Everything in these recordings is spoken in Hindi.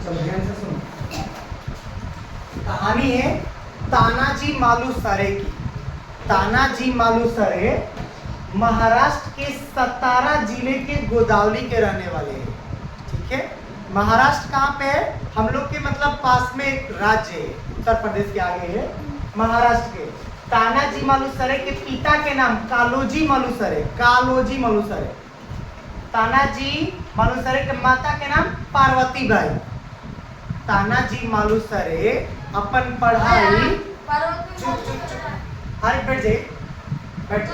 सब ध्यान से सुनो। कहानी है तानाजी मालुसरे की। तानाजी मालुसरे महाराष्ट्र के सतारा जिले के गोदावरी के रहने वाले हैं। ठीक है, महाराष्ट्र कहाँ पे है? हम लोग के मतलब पास में एक राज्य है, उत्तर प्रदेश के आगे है, महाराष्ट्र के। तानाजी मालुसरे के पिता के नाम कालोजी मालुसरे, कालोजी मालुसरे। तानाजी मालुसरे के माता के नाम पार्वती बाई। तानाजी मालुसरे अपन पढ़ाई चुप चुप चुप, अरे बैठ जाइए, बैठ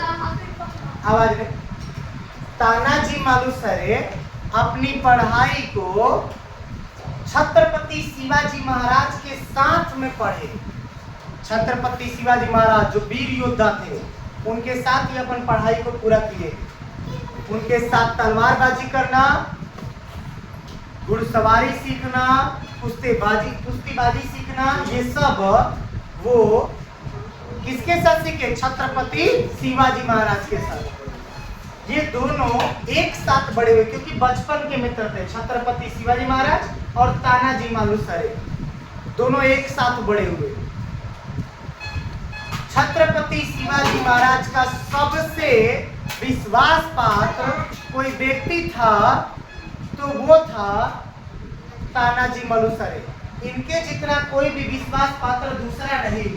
आवाज में। तानाजी मालुसरे अपनी पढ़ाई को छत्रपति शिवाजी महाराज के साथ में पढ़े। छत्रपति शिवाजी महाराज जो वीर योद्धा थे, उनके साथ ही अपन पढ़ाई को पूरा किए। उनके साथ तलवारबाजी करना, घुड़सवारी सीखना, कुश्तीबाजी सीखना, ये सब वो किसके साथ सीखे? छत्रपति शिवाजी महाराज के साथ। ये दोनों एक साथ बड़े हुए क्योंकि बचपन के मित्र थे। छत्रपति शिवाजी महाराज और तानाजी मालुसरे दोनों एक साथ बड़े हुए। छत्रपति शिवाजी महाराज का सबसे विश्वास पात्र कोई व्यक्ति था तो वो था तानाजी मालुसरे। इनके जितना कोई भी विश्वास पात्र दूसरा नहीं।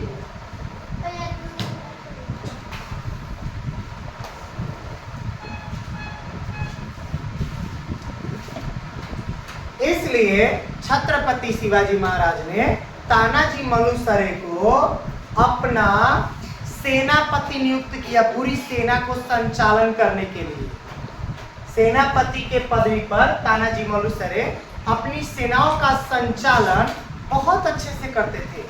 इसलिए छत्रपति शिवाजी महाराज ने तानाजी मालुसरे को अपना सेनापति नियुक्त किया, पूरी सेना को संचालन करने के लिए। सेनापति के पदवी पर तानाजी मालुसरे अपनी सेनाओं का संचालन बहुत अच्छे से करते थे।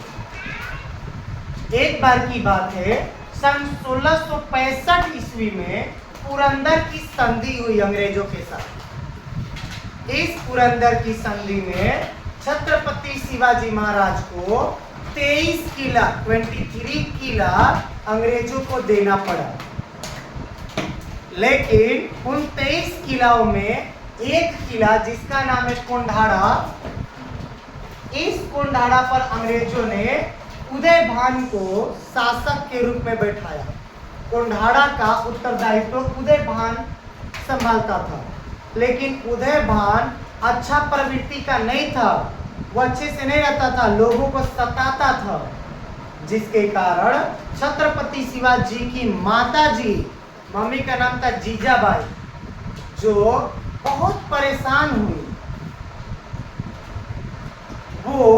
एक बार की बात है, सन 1665 ईस्वी में पुरंदर की संधि हुई अंग्रेजों के साथ। इस पुरंदर की संधि में छत्रपति शिवाजी महाराज को 23 किला अंग्रेजों को देना पड़ा। लेकिन उन 23 किलाओं में एक किला जिसका नाम है कोंढाड़ा, इस कोंढाड़ा पर अंग्रेजों ने उदयभान को शासक के रूप में बैठाया। कोंढाड़ा का उत्तरदायित्व उदयभान संभालता था, लेकिन उदयभान अच्छा प्रवृत्ति का नहीं था। वो अच्छे से नहीं रहता था, लोगों को सताता था, जिसके कारण छत्रपति शिवाजी की माता जी, मम्मी का नाम था जीजाबाई, जो बहुत परेशान हुई। वो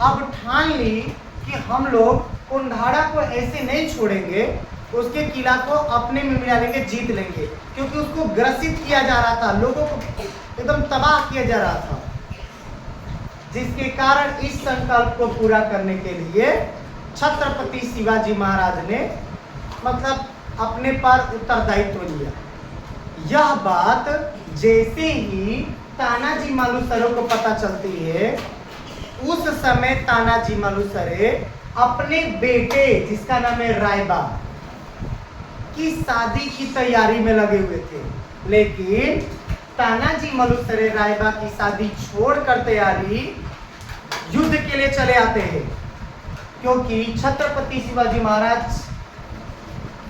अब ठान ली कि हम लोग कोंढाड़ा को ऐसे नहीं छोड़ेंगे, उसके किला को अपने में मिला लेंगे, जीत लेंगे, क्योंकि उसको ग्रसित किया जा रहा था, लोगों को एकदम तबाह किया जा रहा था। जिसके कारण इस संकल्प को पूरा करने के लिए छत्रपति शिवाजी महाराज ने मतलब अपने पर उत्तरदायित्व लिया। यह बात जैसे ही तानाजी मालुसरे को पता चलती है, उस समय तानाजी मालुसरे अपने बेटे जिसका नाम है रायबा की शादी की तैयारी में लगे हुए थे। लेकिन तानाजी मालुसरे रायबा की शादी छोड़कर तैयारी युद्ध के लिए चले आते हैं, क्योंकि छत्रपति शिवाजी महाराज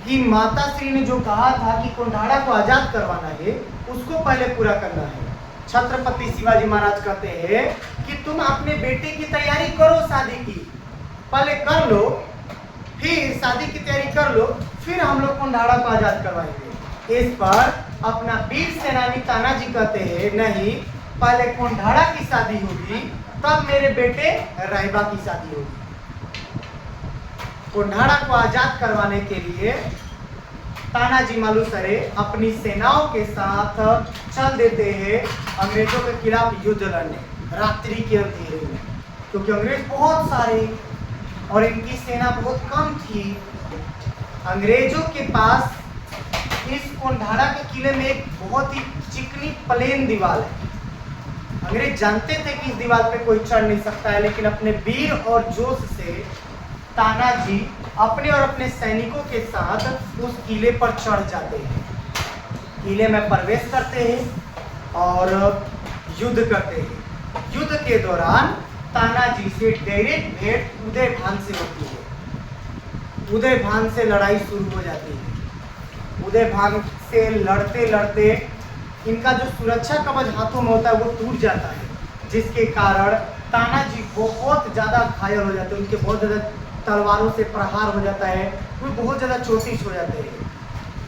की माता श्री ने जो कहा था कि कोंढाड़ा को आजाद करवाना है, उसको पहले पूरा करना है। छत्रपति शिवाजी महाराज कहते हैं कि तुम अपने बेटे की तैयारी करो, शादी की पहले कर लो, फिर शादी की तैयारी कर लो, फिर हम लोग कोंढाड़ा को आजाद करवाएंगे। इस पर अपना वीर सेनानी तानाजी कहते हैं नहीं, पहले कोंढाड़ा की शादी होगी, तब मेरे बेटे रायबा की शादी होगी। कोंढाड़ा को आजाद करवाने के लिए तानाजी मालुसरे अपनी सेनाओं के साथ चल देते हैं अंग्रेजों के खिलाफ युद्ध लड़ने, रात्रि के अंधेरे में, क्योंकि अंग्रेज बहुत सारे और इनकी सेना बहुत कम थी। अंग्रेजों के पास इस कोंढाड़ा के किले में एक बहुत ही चिकनी प्लेन दीवार है। अंग्रेज जानते थे कि इस दीवार पे कोई चढ़ नहीं सकता है, लेकिन अपने वीर और जोश से तानाजी अपने और अपने सैनिकों के साथ उस किले पर चढ़ जाते हैं। किले में प्रवेश करते हैं और युद्ध करते हैं। युद्ध के दौरान तानाजी से डायरेक्ट भेंट उदय भान से होती है। उदय भान से लड़ाई शुरू हो जाती है। उदय भान से लड़ते लड़ते इनका जो सुरक्षा कवच हाथों में होता है वो टूट जाता है, जिसके कारण तानाजी बहुत ज़्यादा घायल हो जाते हैं। उनके बहुत ज़्यादा तलवारों से प्रहार हो जाता है, वो बहुत ज़्यादा चोटिल हो जाते हैं,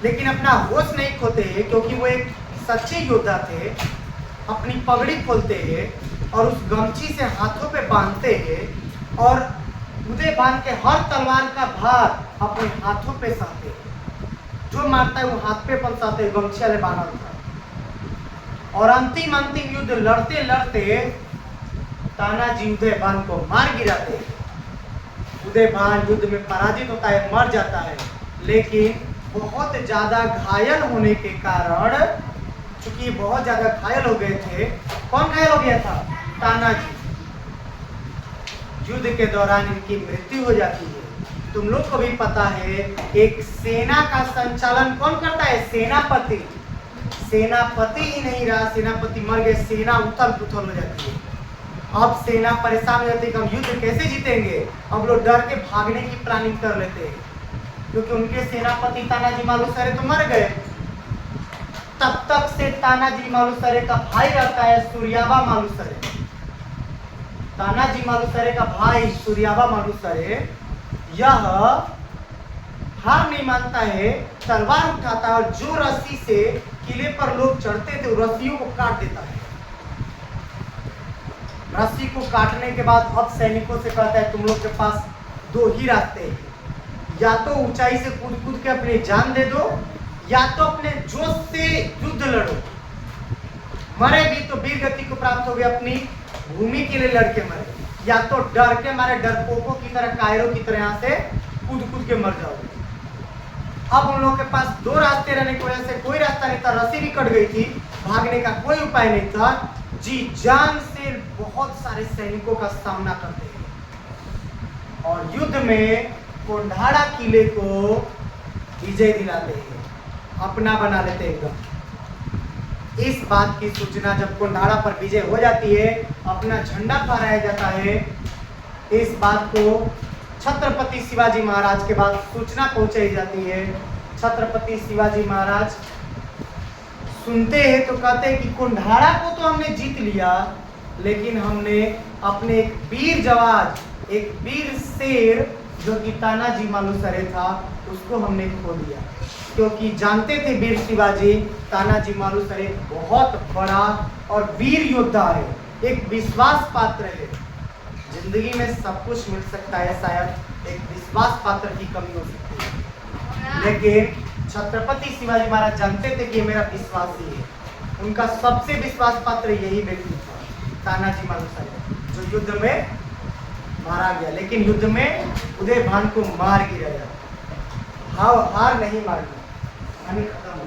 लेकिन अपना होश नहीं खोते हैं, क्योंकि वो एक सच्चे योद्धा थे। अपनी पगड़ी खोलते हैं और उस गमछी से हाथों पे बांधते हैं और उदय भान के हर तलवार का भार अपने हाथों पे सहते हैं। जो मारता है वो हाथ पे पलसाते हैं, गमछी वाले बांधा होता है। और अंतिम युद्ध लड़ते लड़ते तानाजी उदय भान को मार गिराते हैं। उदय भान युद्ध में पराजित होता है, मर जाता है, लेकिन बहुत ज्यादा घायल होने के कारण, चूंकि बहुत ज्यादा घायल हो गए थे। कौन घायल हो गया था? तानाजी। युद्ध के दौरान इनकी मृत्यु हो जाती है। तुम लोग को भी पता है, एक सेना का संचालन कौन करता है? सेनापति। सेनापति ही नहीं रहा, सेनापति मर गए, सेना उथल पुथल हो जाती है। अब सेना परेशान हो जाती है कि हम युद्ध कैसे जीतेंगे। अब लोग डर के भागने की प्लानिंग कर लेते हैं, क्योंकि उनके सेनापति तानाजी मालुसरे तो मर गए। तब तक से तानाजी मालुसरे का भाई रहता है सूर्याबा मालुसरे। तानाजी मालुसरे का भाई सूर्याबा मालुसरे यह हार नहीं मानता है, तलवार उठाता है और जो रस्सी से किले पर लोग चढ़ते थे रस्सियों को काट देता है। रस्सी को काटने के बाद अब सैनिकों से कहता है, तुम लोग के पास दो ही रास्ते हैं, या तो ऊंचाई से कूद कूद के अपनी जान दे दो, या तो अपने जोश से युद्ध लड़ो। मरे भी तो वीर गति को प्राप्त हो गया, अपनी भूमि के लिए लड़के मरे, या तो डर के मारे डरपोकों की तरह, कायरों की तरह यहाँ से कूद कूद के मर जाओगे। अब उन लोगों के पास दो रास्ते रहने की वजह से कोई रास्ता नहीं था, रस्सी भी कट गई थी, भागने का कोई उपाय नहीं था। जी जान से बहुत सारे सैनिकों का सामना करते हैं और युद्ध में कोंढाड़ा किले को विजय दिलाते हैं, अपना बना लेते हैं एकदम। इस बात की सूचना जब कोंढाड़ा पर विजय हो जाती है, अपना झंडा फहराया जाता है, इस बात को छत्रपति शिवाजी महाराज के बाद सूचना पहुंचाई जाती है। छत्रपति शिवाजी महाराज सुनते हैं तो कहते हैं कि कोंढाड़ा को तो हमने जीत लिया, लेकिन हमने अपने एक वीर जवान, एक वीर शेर जो कि तानाजी मालुसरे था, उसको हमने खो दिया। क्योंकि जानते थे वीर शिवाजी, तानाजी मालुसरे बहुत बड़ा और वीर योद्धा है, एक विश्वास पात्र है। जिंदगी में सब कुछ मिल सकता है, शायद एक विश्वास पात्र की कमी हो सकती है, लेकिन छत्रपति शिवाजी महाराज जानते थे कि मेरा विश्वासी है। उनका सबसे विश्वास पात्र यही व्यक्ति था, तानाजी मालुसरे, जो युद्ध में मारा गया। लेकिन युद्ध में उदय भान को मार गिराया। हार नहीं मारना, खत्म हो